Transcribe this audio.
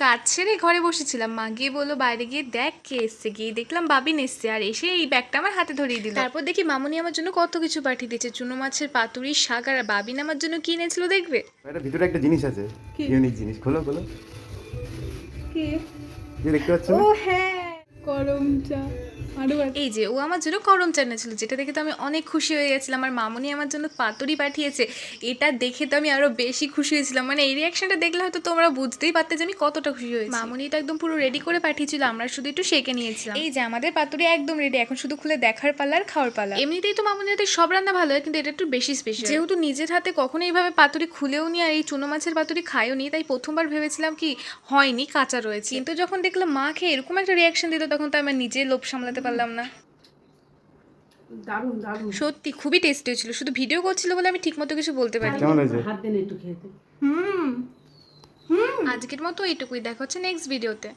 কাজ ছেড়ে ঘরে বসেছিলাম, মা গিয়ে বললো বাইরে গিয়ে দেখ কে এসছে। গিয়ে দেখলাম বাবিন এসছে, আর এসে এই ব্যাগটা আমার হাতে ধরিয়ে দিল। তারপর দেখি মামুনি আমার জন্য কত কিছু পাঠিয়ে দিয়েছে, চুনো মাছের পাতুরি, শাক, আর বাবিন আমার জন্য কি এনেছিল দেখবে। এটা ভিতরে একটা জিনিস আছে, ইউনিক জিনিস। খোলো খোলো, কি? যে দেখতে পাচ্ছ ও না? হ্যাঁ, গরম চা। আরো এই যে ও আমার জন্য করম চা এনেছিল, যেটা দেখে তো আমি অনেক খুশি হয়ে গেছিলাম। আর মামুনি আমার জন্য পাতুরি পাঠিয়েছে, এটা দেখে তো আমি আরো বেশি খুশি হয়েছিলাম। মানে এই রিয়াকশনটা দেখলে হয়তো তোমরা বুঝতেই পারতে যে আমি কতটা খুশি হয়েছি। মামুনি তো একদম পুরো রেডি করে পাঠিয়েছিল, আমরা শুধু একটু সেঁকে নিয়েছিলাম। এই যে আমাদের পাতুরি একদম রেডি, এখন শুধু খুলে দেখার পালা আর খাওয়ার পালা। এমনিতেই তো মামুনি হাতে সব রান্না ভালো হয়, কিন্তু এটা একটু বেশি স্পেশাল। যেহেতু নিজের হাতে কখনো এইভাবে পাতুরি খুলেও নি আর এই চুনো মাছের পাতুরি খাইও নি, তাই প্রথমবার ভেবেছিলাম কি হয়নি, কাঁচা রয়েছে। কিন্তু যখন দেখলাম মা খেয়ে এরকম একটা রিয়াকশন দিল, তখন তো আমার নিজে লোভ সামলাতে পারলাম না। দারুণ দারুণ। সত্যি খুবই টেস্টি হয়েছিল, শুধু ভিডিও করছিল বলে আমি ঠিকমতো কিছু বলতে পারি। কেমন হয়েছে? হাত দেন একটু খেতে। আজকের মতো এইটুকুই, দেখা হচ্ছে নেক্সট ভিডিওতে।